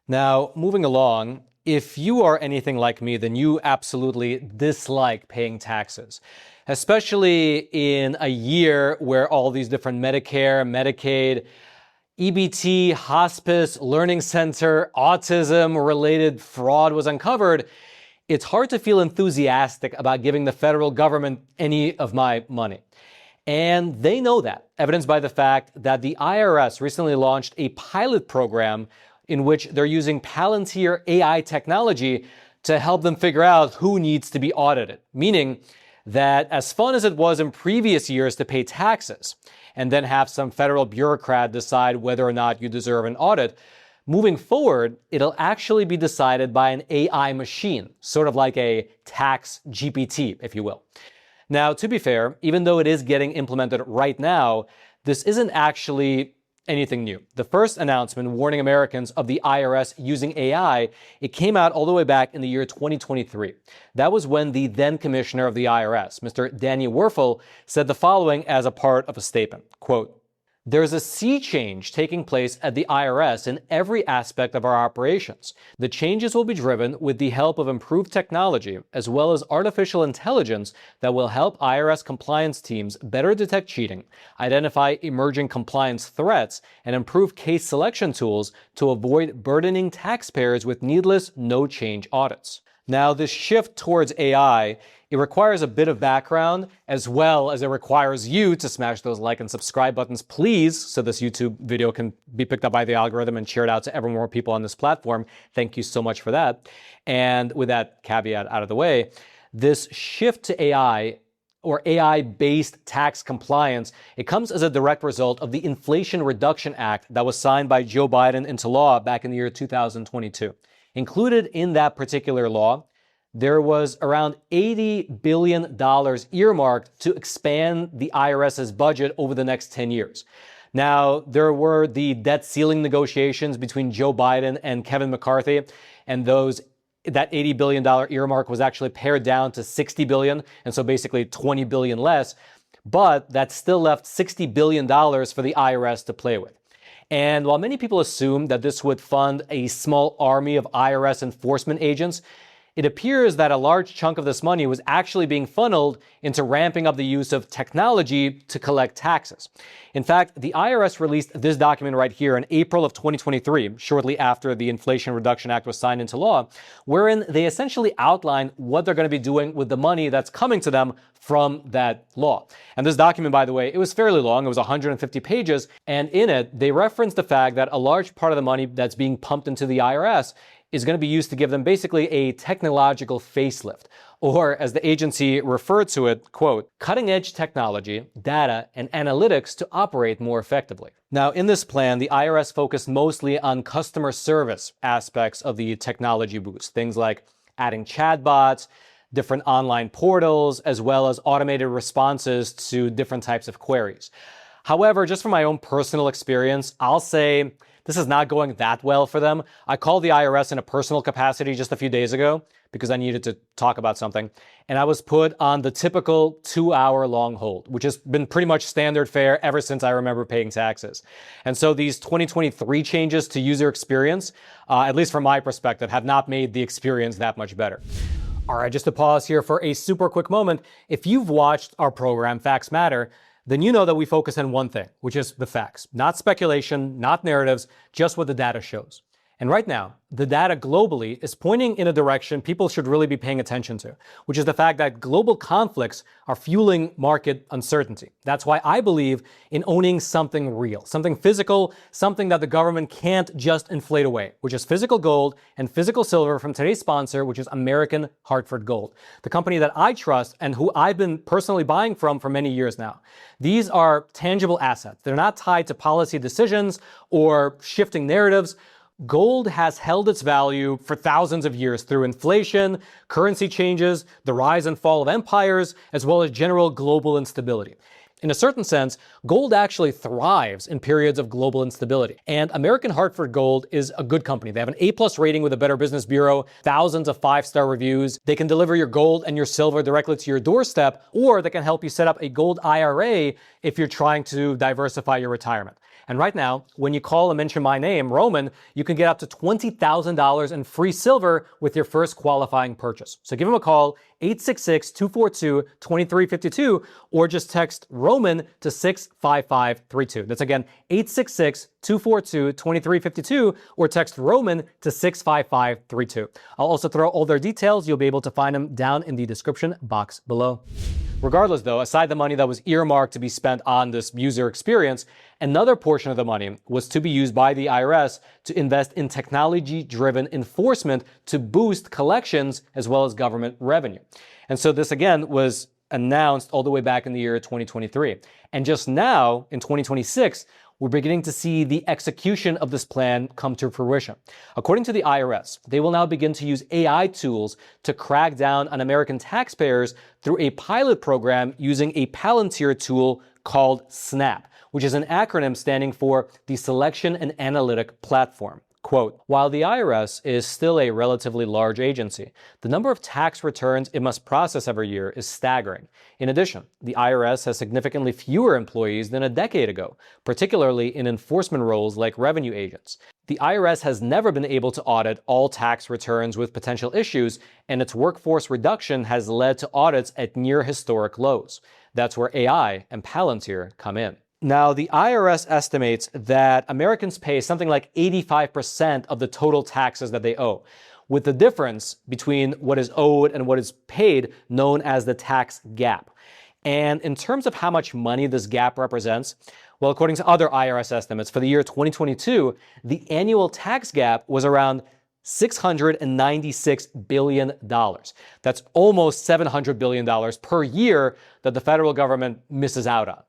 Now, moving along, if you are anything like me, then you absolutely dislike paying taxes, especially in a year where all these different Medicare, Medicaid, EBT, hospice, learning center, autism-related fraud was uncovered. It's hard to feel enthusiastic about giving the federal government any of my money. And they know that, evidenced by the fact that the IRS recently launched a pilot program in which they're using Palantir AI technology to help them figure out who needs to be audited. Meaning that as fun as it was in previous years to pay taxes and then have some federal bureaucrat decide whether or not you deserve an audit, moving forward, it'll actually be decided by an AI machine, sort of like a tax GPT, if you will. Now, to be fair, even though it is getting implemented right now, this isn't actually anything new. The first announcement warning Americans of the IRS using AI, it came out all the way back in the year 2023. That was when the then commissioner of the IRS, Mr. Danny Werfel, said the following as a part of a statement, quote, "There's a sea change taking place at the IRS in every aspect of our operations. The changes will be driven with the help of improved technology as well as artificial intelligence that will help IRS compliance teams better detect cheating, identify emerging compliance threats, and improve case selection tools to avoid burdening taxpayers with needless no-change audits." Now, this shift towards AI, it requires a bit of background as well as it requires you to smash those like and subscribe buttons, please, so this YouTube video can be picked up by the algorithm and shared out to ever more people on this platform. Thank you so much for that. And with that caveat out of the way, this shift to AI or AI-based tax compliance, it comes as a direct result of the Inflation Reduction Act that was signed by Joe Biden into law back in the year 2022. Included in that particular law, there was around $80 billion earmarked to expand the IRS's budget over the next 10 years. Now, there were the debt ceiling negotiations between Joe Biden and Kevin McCarthy, and that $80 billion earmark was actually pared down to $60 billion, and so basically $20 billion less, but that still left $60 billion for the IRS to play with. And while many people assume that this would fund a small army of IRS enforcement agents, it appears that a large chunk of this money was actually being funneled into ramping up the use of technology to collect taxes. In fact, the IRS released this document right here in April of 2023, shortly after the Inflation Reduction Act was signed into law, wherein they essentially outline what they're going to be doing with the money that's coming to them from that law. And this document, by the way, it was fairly long. It was 150 pages. And in it, they referenced the fact that a large part of the money that's being pumped into the IRS is going to be used to give them basically a technological facelift, or as the agency referred to it, quote, "cutting-edge technology, data, and analytics to operate more effectively." Now, in this plan, the IRS focused mostly on customer service aspects of the technology boost, things like adding chatbots, different online portals, as well as automated responses to different types of queries. However, just from my own personal experience, I'll say this is not going that well for them. I called the IRS in a personal capacity just a few days ago because I needed to talk about something. And I was put on the typical 2-hour long hold, which has been pretty much standard fare ever since I remember paying taxes. And so these 2023 changes to user experience, at least from my perspective, have not made the experience that much better. All right, just to pause here for a super quick moment. If you've watched our program, Facts Matter, then you know that we focus on one thing, which is the facts. Not speculation, not narratives, just what the data shows. And right now, the data globally is pointing in a direction people should really be paying attention to, which is the fact that global conflicts are fueling market uncertainty. That's why I believe in owning something real, something physical, something that the government can't just inflate away, which is physical gold and physical silver from today's sponsor, which is American Hartford Gold, the company that I trust and who I've been personally buying from for many years now. These are tangible assets. They're not tied to policy decisions or shifting narratives. Gold has held its value for thousands of years through inflation, currency changes, the rise and fall of empires, as well as general global instability. In a certain sense, gold actually thrives in periods of global instability. And American Hartford Gold is a good company. They have an A+ rating with the Better Business Bureau, thousands of 5-star reviews. They can deliver your gold and your silver directly to your doorstep, or they can help you set up a gold IRA if you're trying to diversify your retirement. And right now, when you call and mention my name, Roman, you can get up to $20,000 in free silver with your first qualifying purchase. So give them a call, 866-242-2352, or just text Roman to 65532. That's again, 866-242-2352, or text Roman to 65532. I'll also throw all their details. You'll be able to find them down in the description box below. Regardless, though, aside the money that was earmarked to be spent on this user experience, another portion of the money was to be used by the IRS to invest in technology-driven enforcement to boost collections as well as government revenue. And so this, again, was announced all the way back in the year 2023. And just now, in 2026, we're beginning to see the execution of this plan come to fruition. According to the IRS, they will now begin to use AI tools to crack down on American taxpayers through a pilot program using a Palantir tool called SNAP, which is an acronym standing for the Selection and Analytic Platform. Quote, while the IRS is still a relatively large agency, the number of tax returns it must process every year is staggering. In addition, the IRS has significantly fewer employees than a decade ago, particularly in enforcement roles like revenue agents. The IRS has never been able to audit all tax returns with potential issues, and its workforce reduction has led to audits at near historic lows. That's where AI and Palantir come in. Now, the IRS estimates that Americans pay something like 85% of the total taxes that they owe, with the difference between what is owed and what is paid known as the tax gap. And in terms of how much money this gap represents, well, according to other IRS estimates, for the year 2022, the annual tax gap was around $696 billion. That's almost $700 billion per year that the federal government misses out on.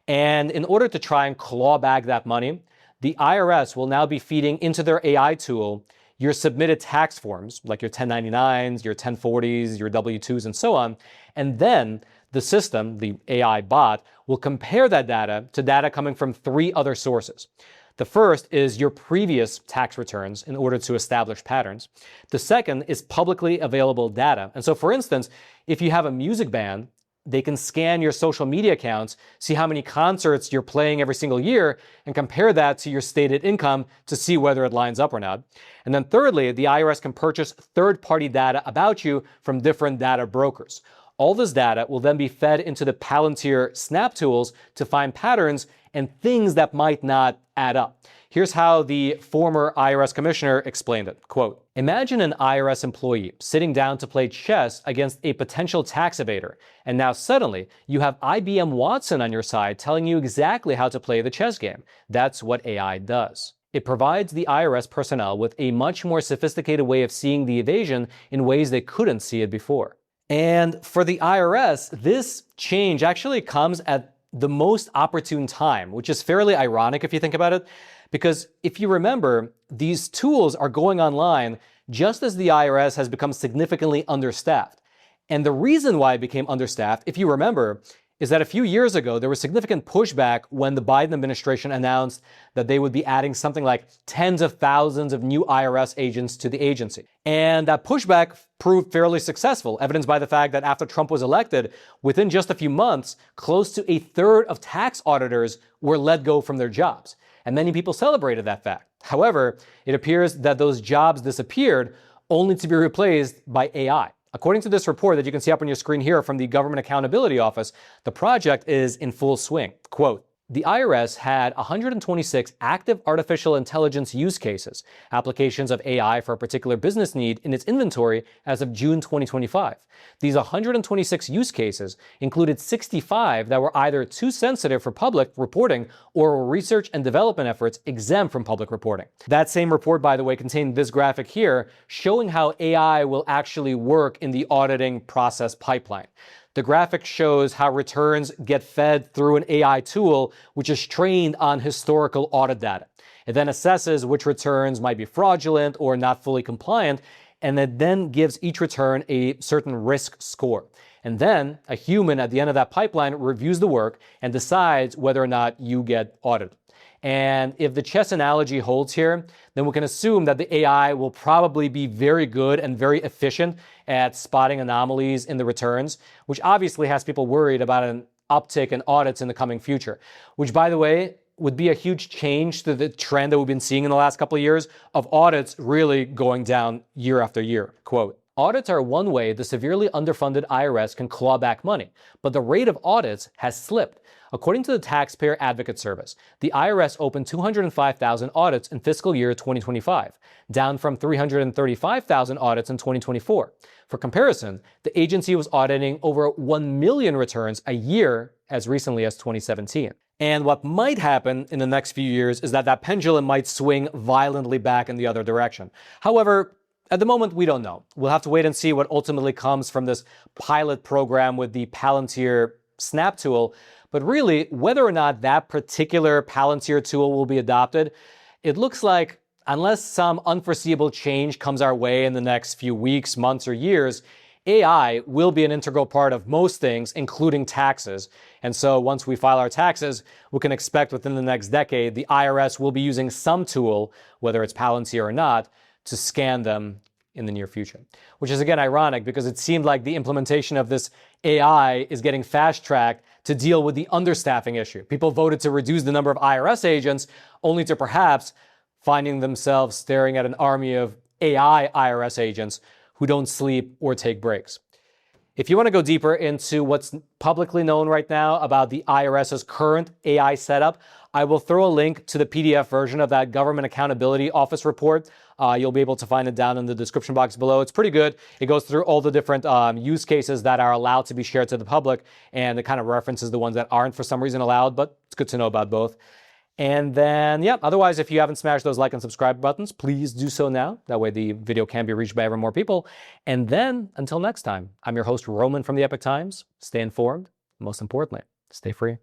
And in order to try and claw back that money, the IRS will now be feeding into their AI tool your submitted tax forms, like your 1099s, your 1040s, your W-2s, and so on. And then the system, the AI bot, will compare that data to data coming from 3 other sources. The first is your previous tax returns in order to establish patterns. The second is publicly available data. And so, for instance, if you have a music band, they can scan your social media accounts, see how many concerts you're playing every single year, and compare that to your stated income to see whether it lines up or not. And then thirdly, the IRS can purchase third-party data about you from different data brokers. All this data will then be fed into the Palantir Snap tools to find patterns and things that might not add up. Here's how the former IRS commissioner explained it. Quote, imagine an IRS employee sitting down to play chess against a potential tax evader, and now suddenly you have IBM Watson on your side telling you exactly how to play the chess game. That's what AI does. It provides the IRS personnel with a much more sophisticated way of seeing the evasion in ways they couldn't see it before. And for the IRS, this change actually comes at the most opportune time, which is fairly ironic if you think about it. Because if you remember, these tools are going online just as the IRS has become significantly understaffed. And the reason why it became understaffed, if you remember, is that a few years ago, there was significant pushback when the Biden administration announced that they would be adding something like tens of thousands of new IRS agents to the agency. And that pushback proved fairly successful, evidenced by the fact that after Trump was elected, within just a few months, close to a third of tax auditors were let go from their jobs. And many people celebrated that fact. However, it appears that those jobs disappeared only to be replaced by AI. According to this report that you can see up on your screen here from the Government Accountability Office, the project is in full swing. Quote, the IRS had 126 active artificial intelligence use cases, applications of AI for a particular business need in its inventory as of June 2025. These 126 use cases included 65 that were either too sensitive for public reporting or were research and development efforts exempt from public reporting. That same report, by the way, contained this graphic here showing how AI will actually work in the auditing process pipeline. The graphic shows how returns get fed through an AI tool, which is trained on historical audit data. It then assesses which returns might be fraudulent or not fully compliant, and it then gives each return a certain risk score. And then a human at the end of that pipeline reviews the work and decides whether or not you get audited. And if the chess analogy holds here, then we can assume that the AI will probably be very good and very efficient at spotting anomalies in the returns, which obviously has people worried about an uptick in audits in the coming future, which, by the way, would be a huge change to the trend that we've been seeing in the last couple of years of audits really going down year after year. Quote, "Audits are one way the severely underfunded IRS can claw back money, but the rate of audits has slipped. According to the Taxpayer Advocate Service, the IRS opened 205,000 audits in fiscal year 2025, down from 335,000 audits in 2024. For comparison, the agency was auditing over 1 million returns a year as recently as 2017. And what might happen in the next few years is that pendulum might swing violently back in the other direction. However, at the moment, we don't know. We'll have to wait and see what ultimately comes from this pilot program with the Palantir Snap tool. But really, whether or not that particular Palantir tool will be adopted, it looks like unless some unforeseeable change comes our way in the next few weeks, months, or years, AI will be an integral part of most things, including taxes. And so once we file our taxes, we can expect within the next decade, the IRS will be using some tool, whether it's Palantir or not, to scan them in the near future. Which is, again, ironic because it seemed like the implementation of this AI is getting fast-tracked to deal with the understaffing issue. People voted to reduce the number of IRS agents, only to perhaps finding themselves staring at an army of AI IRS agents who don't sleep or take breaks. If you want to go deeper into what's publicly known right now about the IRS's current AI setup, I will throw a link to the PDF version of that Government Accountability Office report. You'll be able to find it down in the description box below. It's pretty good. It goes through all the different use cases that are allowed to be shared to the public, and it kind of references the ones that aren't for some reason allowed, but it's good to know about both. And then, yeah, otherwise, if you haven't smashed those like and subscribe buttons, please do so now. That way the video can be reached by ever more people. And then, until next time, I'm your host, Roman from the Epoch Times. Stay informed. Most importantly, stay free.